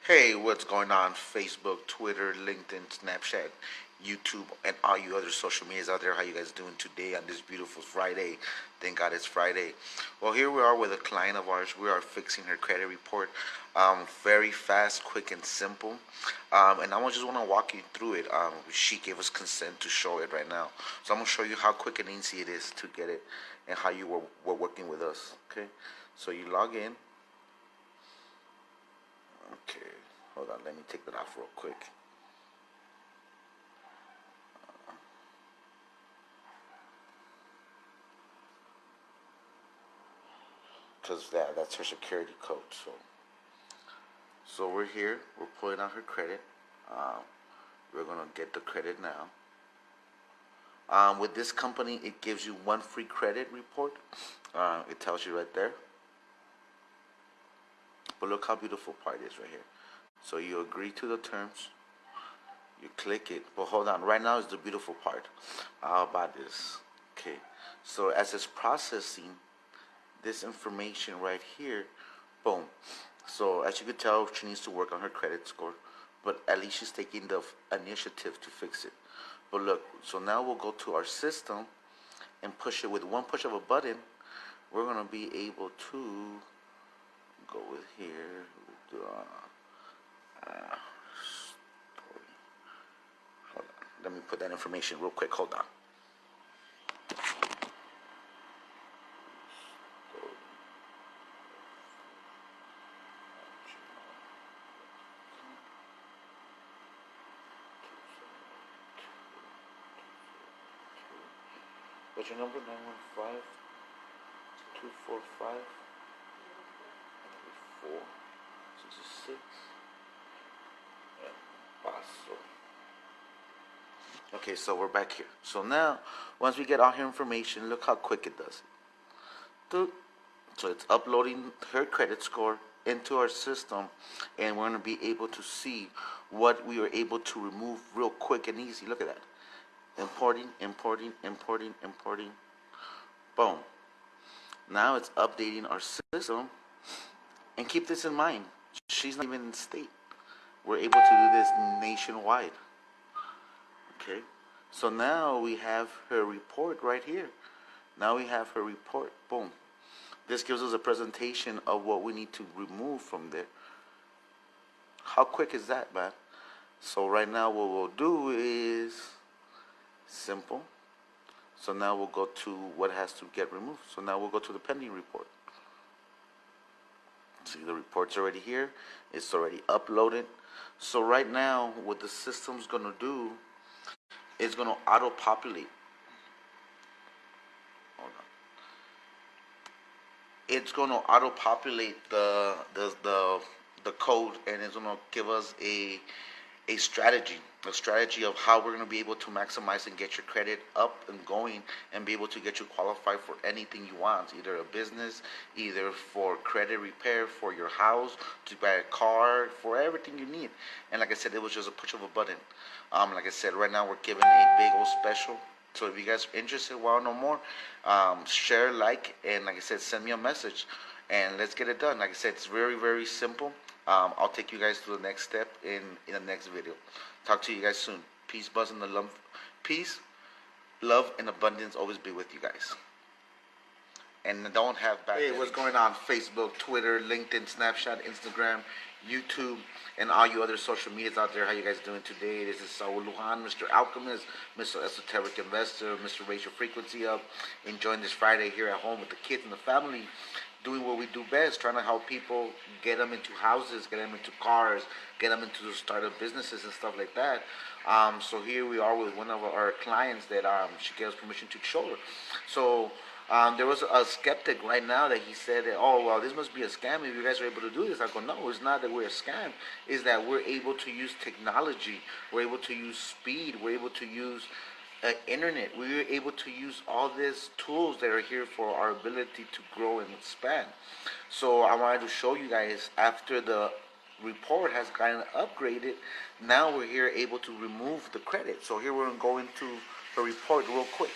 Hey, what's going on? Facebook, Twitter, LinkedIn, Snapchat, YouTube, and all you other social medias out there. How you guys doing today on this beautiful Friday? Thank God it's Friday. Well, here we are with a client of ours. We are fixing her credit report. Very fast, quick, and simple. And I just want to walk you through it. She gave us consent to show it right now. So I'm going to show you how quick and easy it is to get it and how you were working with us. Okay? So you log in. Okay, hold on, let me take that off real quick. Because that's her security code. So we're here, we're pulling out her credit. We're going to get the credit now. With this company, it gives you one free credit report. It tells you right there. But look how beautiful part is right here. So you agree to the terms. You click it. But hold on. Right now is the beautiful part. How about this? Okay. So as it's processing this information right here, boom. So as you can tell, she needs to work on her credit score. But at least she's taking the initiative to fix it. But look, so now we'll go to our system and push it with one push of a button. We're going to be able to go with here. Hold on. Let me put that information real quick. Hold on. What's your number? 915-245-3466. Paso. Okay, so we're back here. So now, once we get all her information, look how quick it does it. So it's uploading her credit score into our system, and we're going to be able to see what we were able to remove real quick and easy. Look at that. Importing. Boom. Now it's updating our system. And keep this in mind. She's not even in state. We're able to do this nationwide. Okay. So now we have her report right here. Now we have her report. Boom. This gives us a presentation of what we need to remove from there. How quick is that, man? So right now what we'll do is simple. So now we'll go to what has to get removed. So now we'll go to the pending report. See, the report's already here. It's already uploaded. So right now what the system's going to do is going to auto-populate. Hold on. It's going to auto-populate the code, and it's going to give us a strategy of how we're going to be able to maximize and get your credit up and going and be able to get you qualified for anything you want, either a business, either for credit repair, for your house, to buy a car, for everything you need. And like I said, it was just a push of a button. Like I said, right now we're giving a big old special. So if you guys are interested, want to know more, share, like, and like I said, send me a message, and let's get it done. Like I said, it's very, very simple. I'll take you guys to the next step in the next video. Talk to you guys soon. Peace, buzz, and the love. Peace, love, and abundance always be with you guys. And don't have bad. Hey, what's going on? Facebook, Twitter, LinkedIn, Snapchat, Instagram, YouTube, and all you other social medias out there. How you guys doing today? This is Saul Lujan, Mr. Alchemist, Mr. Esoteric Investor, Mr. Raise Your Frequency Up. Enjoying this Friday here at home with the kids and the family, doing what we do best, trying to help people, get them into houses, get them into cars, get them into the startup businesses and stuff like that. So here we are with one of our clients that she gave us permission to show her. So there was a skeptic right now that he said that, oh, well, this must be a scam if you guys are able to do this. I go, no, it's not that we're a scam. It's that we're able to use technology. We're able to use speed. We're able to use internet. We were able to use all these tools that are here for our ability to grow and expand. So I wanted to show you guys, after the report has gotten upgraded, now we're here able to remove the credit. So here we're going to go into the report real quick.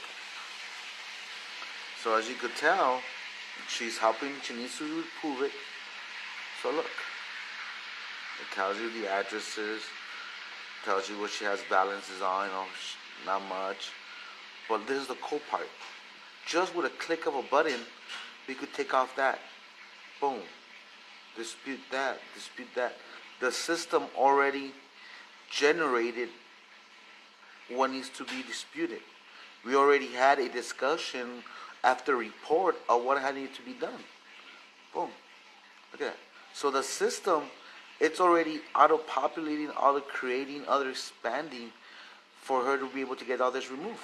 So as you could tell, she's helping. She needs to prove it. So look, It tells you the addresses, tells you what she has balances on, not much. But this is the cool part. Just with a click of a button, we could take off that. Boom. Dispute that. Dispute that. The system already generated what needs to be disputed. We already had a discussion after report of what had needed to be done. Boom. Look at that. So the system, it's already auto-populating, auto-creating, auto-expanding for her to be able to get all this removed.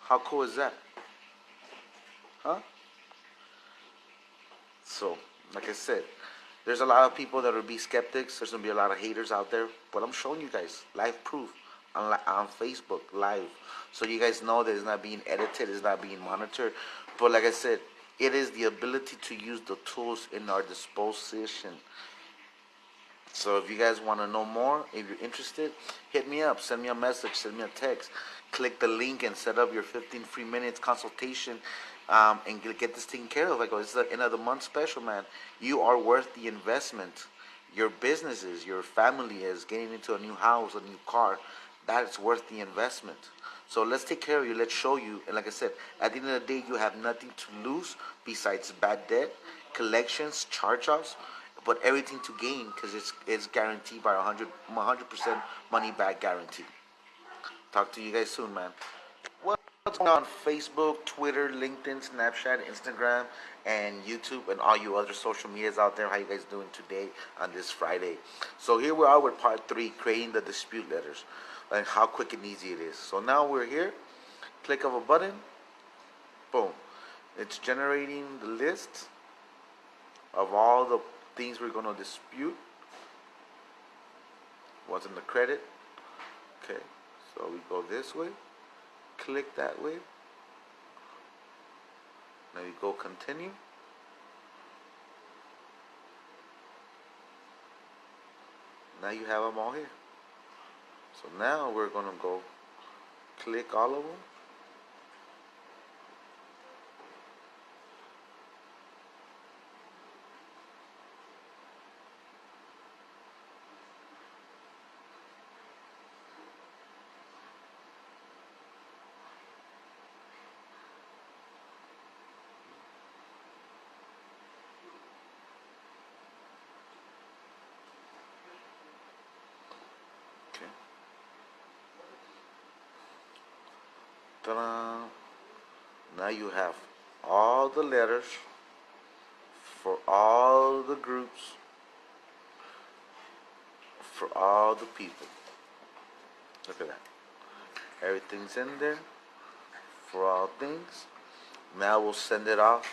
How cool is that? Huh? So, like I said, there's a lot of people that will be skeptics. There's going to be a lot of haters out there. But I'm showing you guys live proof on Facebook live. So you guys know that it's not being edited, it's not being monitored. But like I said, it is the ability to use the tools in our disposition. So if you guys want to know more, if you're interested, hit me up, send me a message, send me a text, click the link and set up your 15 free minutes consultation and get this taken care of. Like, it's the end of the month special, man. You are worth the investment. Your businesses, your family is getting into a new house, a new car. That is worth the investment. So let's take care of you. Let's show you. And like I said, at the end of the day, you have nothing to lose besides bad debt, collections, charge-offs, but everything to gain because it's guaranteed by 100% money back guarantee. Talk to you guys soon, man. What's going on Facebook, Twitter, LinkedIn, Snapchat, Instagram, and YouTube, and all you other social medias out there? How you guys doing today on this Friday? So here we are with part 3, creating the dispute letters, and how quick and easy it is. So now we're here. Click of a button. Boom. It's generating the list of all the things we're going to dispute. What's in the credit. Okay. So we go this way. Click that way. Now you go continue. Now you have them all here. So now we're going to go click all of them. Okay. Ta-da! Now you have all the letters for all the groups, for all the people. Look at that. Everything's in there for all things. Now we'll send it off.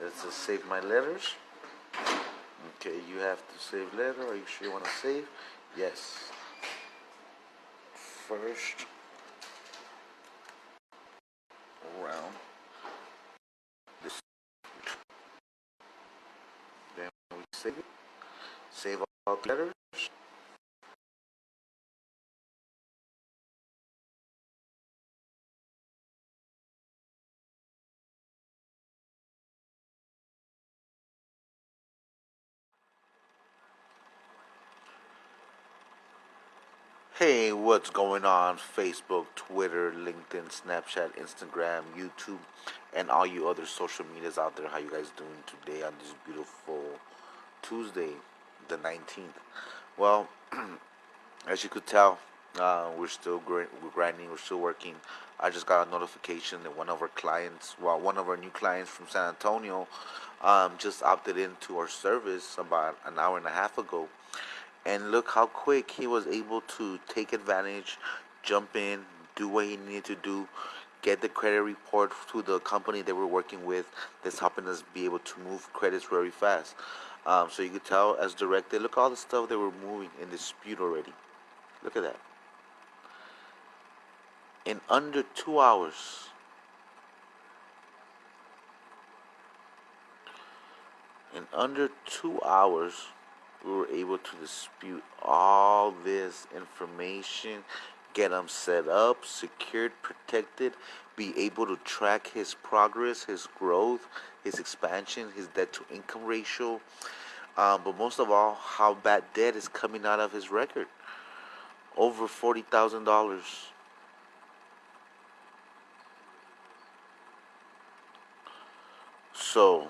Let's just save my letters. Okay, you have to save letter. Are you sure you want to save? Yes. First round. This. Then we save it. Save all the letters. Hey, what's going on? Facebook, Twitter, LinkedIn, Snapchat, Instagram, YouTube, and all you other social medias out there. How you guys doing today on this beautiful Tuesday, the 19th? Well, as you could tell, we're still we're grinding, we're still working. I just got a notification that one of our new clients from San Antonio, just opted into our service about an hour and a half ago. And look how quick he was able to take advantage, jump in, do what he needed to do, get the credit report to the company that we're working with that's helping us be able to move credits very fast. So you could tell as directed, look at all the stuff that we're moving in dispute already. Look at that. In under 2 hours. In under 2 hours, we were able to dispute all this information, get them set up, secured, protected, be able to track his progress, his growth, his expansion, his debt to income ratio, But most of all, how bad debt is coming out of his record. Over $40,000. So,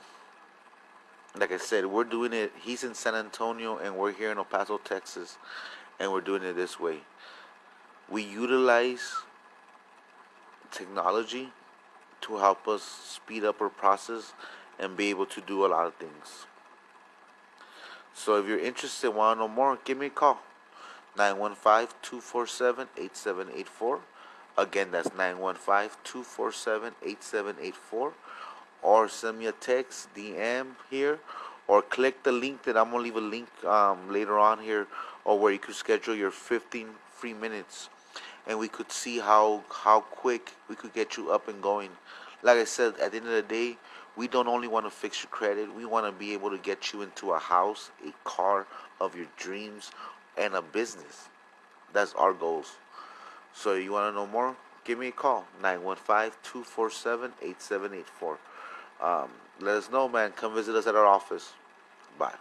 like I said, we're doing it. He's in San Antonio and we're here in El Paso, Texas, and we're doing it this way. We utilize technology to help us speed up our process and be able to do a lot of things. So if you're interested, want to know more, give me a call. 915-247-8784. Again, that's 915-247-8784. Or send me a text, DM here, or click the link that I'm going to leave a link later on here, or where you could schedule your 15 free minutes. And we could see how quick we could get you up and going. Like I said, at the end of the day, we don't only want to fix your credit. We want to be able to get you into a house, a car of your dreams, and a business. That's our goals. So you want to know more? Give me a call, 915-247-8784. Let us know, man. Come visit us at our office. Bye.